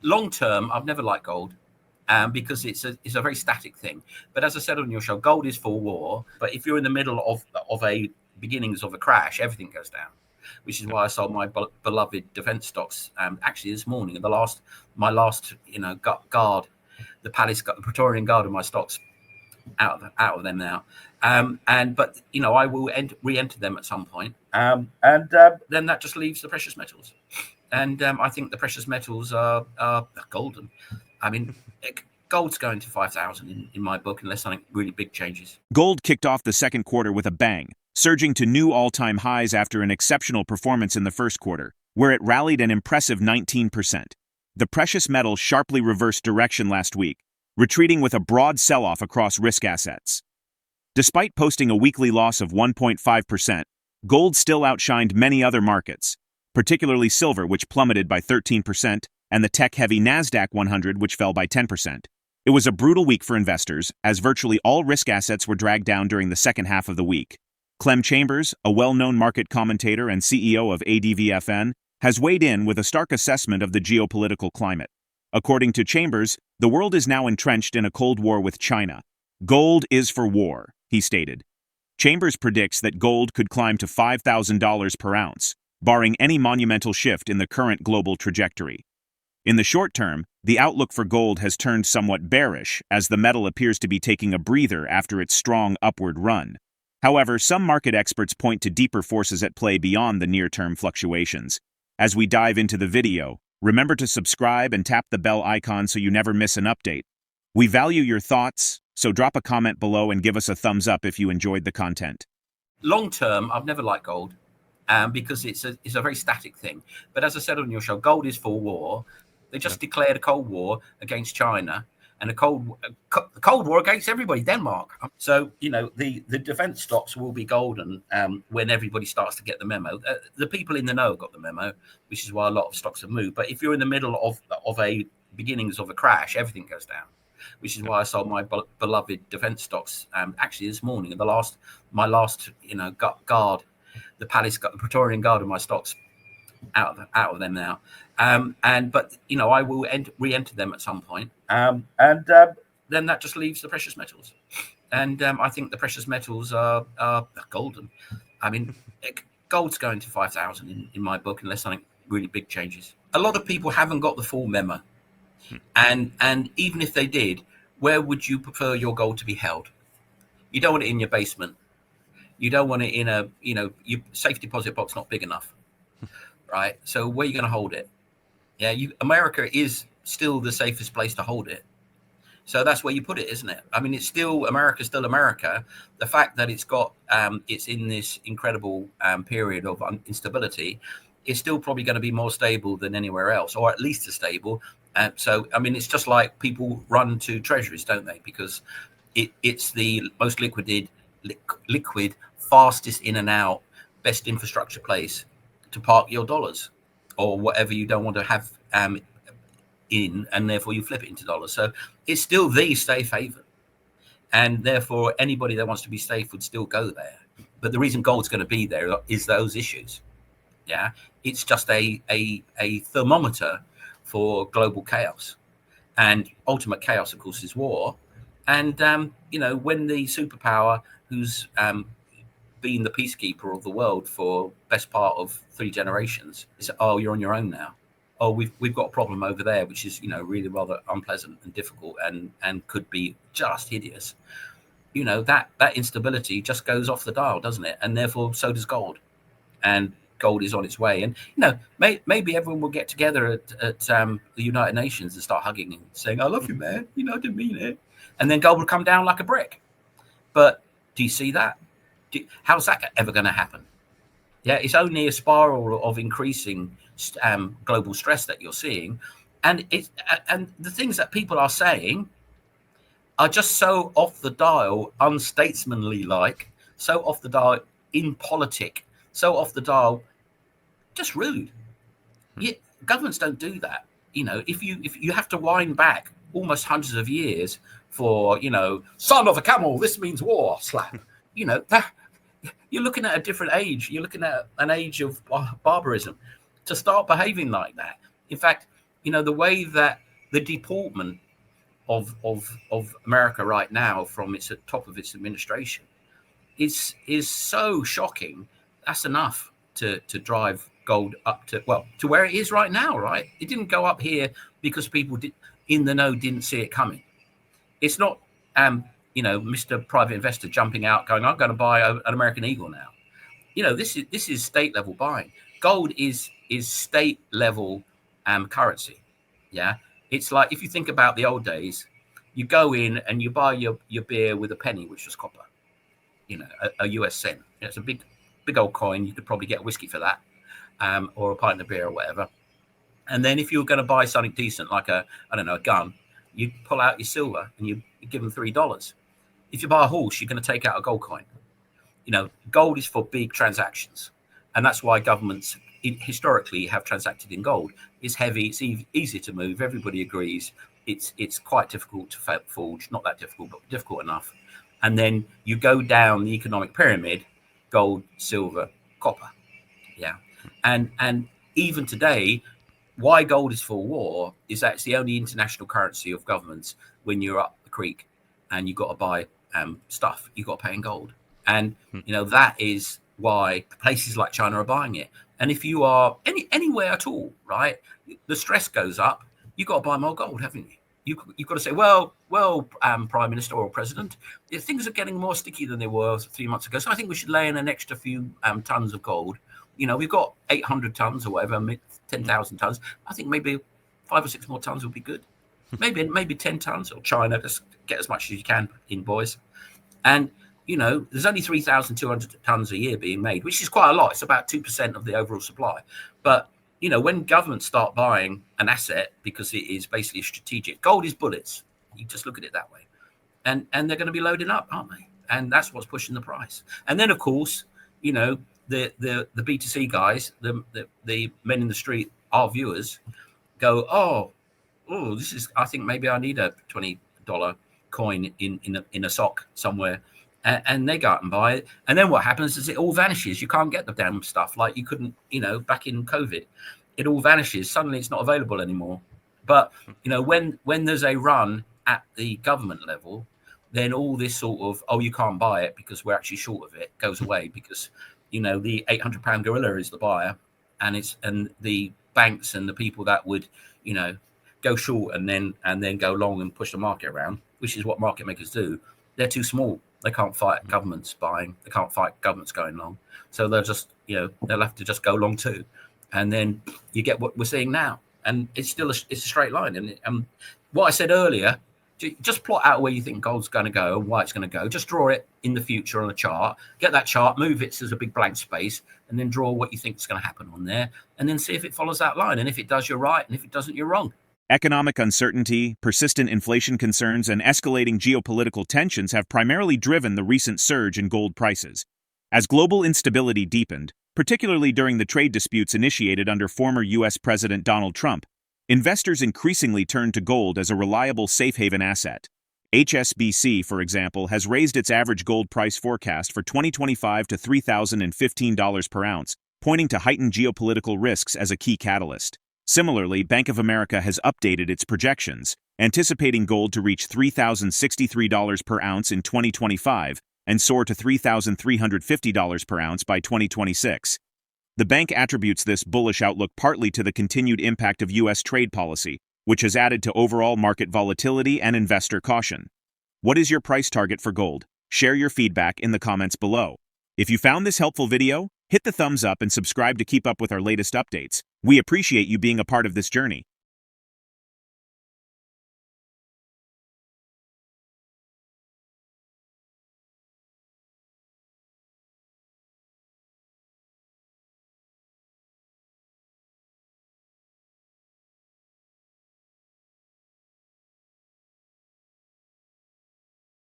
long term, I've never liked gold. Because it's a very static thing. But as I said on your show, gold is for war. But if you're in the middle of a beginnings of a crash, everything goes down. Which is why I sold my beloved defense stocks actually this morning. My last guard, the Praetorian Guard of my stocks out of them now. But I will re-enter them at some point. Then that just leaves the precious metals. And I think the precious metals are golden. I mean, gold's going to 5,000 in my book, unless something really big changes. Gold kicked off the second quarter with a bang, surging to new all-time highs after an exceptional performance in the first quarter, where it rallied an impressive 19%. The precious metal sharply reversed direction last week, retreating with a broad sell-off across risk assets. Despite posting a weekly loss of 1.5%, gold still outshined many other markets, particularly silver, which plummeted by 13%, and the tech-heavy Nasdaq 100, which fell by 10%. It was a brutal week for investors, as virtually all risk assets were dragged down during the second half of the week. Clem Chambers, a well-known market commentator and CEO of ADVFN, has weighed in with a stark assessment of the geopolitical climate. According to Chambers, the world is now entrenched in a Cold War with China. Gold is for war, he stated. Chambers predicts that gold could climb to $5,000 per ounce, barring any monumental shift in the current global trajectory. In the short term, the outlook for gold has turned somewhat bearish, as the metal appears to be taking a breather after its strong upward run. However, some market experts point to deeper forces at play beyond the near-term fluctuations. As we dive into the video, remember to subscribe and tap the bell icon so you never miss an update. We value your thoughts, so drop a comment below and give us a thumbs up if you enjoyed the content. Long term, I've never liked gold, because it's a very static thing. But as I said on your show, gold is for war. They just declared a Cold War against China and a Cold War against everybody, Denmark. So, the defense stocks will be golden when everybody starts to get the memo. The people in the know got the memo, which is why a lot of stocks have moved. But if you're in the middle of a beginnings of a crash, everything goes down. Which is why I sold my beloved defense stocks actually this morning. And my last guard, the Praetorian Guard of my stocks out of them now. But I will re-enter them at some point. Then that just leaves the precious metals. And I think the precious metals are golden. I mean, gold's going to 5,000 in my book, unless something really big changes. A lot of people haven't got the full memo. And even if they did, where would you prefer your gold to be held? You don't want it in your basement. You don't want it in your safe deposit box not big enough. Right? So where are you going to hold it? Yeah, America is still the safest place to hold it. So that's where you put it, isn't it? I mean, it's still America. The fact that it's in this incredible period of instability is still probably going to be more stable than anywhere else, or at least as stable. So, I mean, it's just like people run to treasuries, don't they? Because it's the most liquid, fastest in and out, best infrastructure place to park your dollars or whatever you don't want to have in, and therefore you flip it into dollars. So it's still the safe haven, and therefore anybody that wants to be safe would still go there. But the reason gold's going to be there is those issues. Yeah, it's just a thermometer for global chaos, and ultimate chaos, of course, is war. And when the superpower who's been the peacekeeper of the world for best part of 3 generations is, oh, you're on your own now. Oh, we've got a problem over there, which is really rather unpleasant and difficult and could be just hideous. That instability just goes off the dial, doesn't it? And therefore so does gold, and gold is on its way. And maybe everyone will get together at the United Nations and start hugging and saying, "I love you, man. I didn't mean it." And then gold will come down like a brick. But do you see that? How's that ever going to happen? Yeah, it's only a spiral of increasing global stress that you're seeing, and the things that people are saying are just so off the dial, unstatesmanly, like so off the dial, impolitic, so off the dial, just rude. Governments don't do that. If you have to wind back almost hundreds of years for son of a camel, this means war, slap. That you're looking at a different age. You're looking at an age of barbarism to start behaving like that. In fact, the way that the deportment of America right now from its top of its administration is so shocking. That's enough to drive gold up to where it is right now, right? It didn't go up here because people in the know didn't see it coming. It's not Mr. Private Investor jumping out going, I'm going to buy an American Eagle now. This is state level buying. Gold is state level currency. Yeah. It's like, if you think about the old days, you go in and you buy your beer with a penny, which was copper, a US cent. It's a big old coin. You could probably get a whiskey for that, or a pint of beer or whatever. And then if you were going to buy something decent, like a gun, you pull out your silver and you give them $3. If you buy a horse, you're going to take out a gold coin. Gold is for big transactions. And that's why governments historically have transacted in gold. It's heavy, it's easy to move. Everybody agrees. It's quite difficult to forge, not that difficult, but difficult enough. And then you go down the economic pyramid: gold, silver, copper. Yeah. And even today, why gold is for war is that it's the only international currency of governments. When you're up the creek and you've got to buy stuff, you've got to pay in gold. And that is why places like China are buying it. And if you are anywhere at all, right, the stress goes up. You've got to buy more gold, haven't you? You've got to say, well, Prime Minister or President, things are getting more sticky than they were 3 months ago. So I think we should lay in an extra few tons of gold. We've got 800 tons or whatever, 10,000 tons. I think maybe 5 or 6 more tons would be good. Maybe 10 tons, or China, just get as much as you can in, boys. And there's only 3,200 tons a year being made, which is quite a lot. It's about 2% of the overall supply. But when governments start buying an asset because it is basically strategic, gold is bullets. You just look at it that way, and they're going to be loading up, aren't they? And that's what's pushing the price. And then, of course, the B2C guys, the men in the street, our viewers, go, oh, this is. I think maybe I need a $20 coin in a sock somewhere. And they go out and buy it. And then what happens is it all vanishes. You can't get the damn stuff like you couldn't, back in COVID. It all vanishes. Suddenly it's not available anymore. But, when there's a run at the government level, then all this sort of, you can't buy it because we're actually short of it, goes away, because, the 800-pound gorilla is the buyer, and the banks and the people that would, go short and then go long and push the market around, which is what market makers do. They're too small. They can't fight governments buying. They can't fight governments going long. So they'll just, they'll have to just go long too. And then you get what we're seeing now. And it's still it's a straight line. And what I said earlier, just plot out where you think gold's going to go and why it's going to go. Just draw it in the future on a chart. Get that chart, move it so there's a big blank space, and then draw what you think is going to happen on there. And then see if it follows that line. And if it does, you're right. And if it doesn't, you're wrong. Economic uncertainty, persistent inflation concerns, and escalating geopolitical tensions have primarily driven the recent surge in gold prices. As global instability deepened, particularly during the trade disputes initiated under former U.S. President Donald Trump, investors increasingly turned to gold as a reliable safe haven asset. HSBC, for example, has raised its average gold price forecast for 2025 to $3,015 per ounce, pointing to heightened geopolitical risks as a key catalyst. Similarly, Bank of America has updated its projections, anticipating gold to reach $3,063 per ounce in 2025 and soar to $3,350 per ounce by 2026. The bank attributes this bullish outlook partly to the continued impact of U.S. trade policy, which has added to overall market volatility and investor caution. What is your price target for gold? Share your feedback in the comments below. If you found this helpful video, hit the thumbs up and subscribe to keep up with our latest updates. We appreciate you being a part of this journey.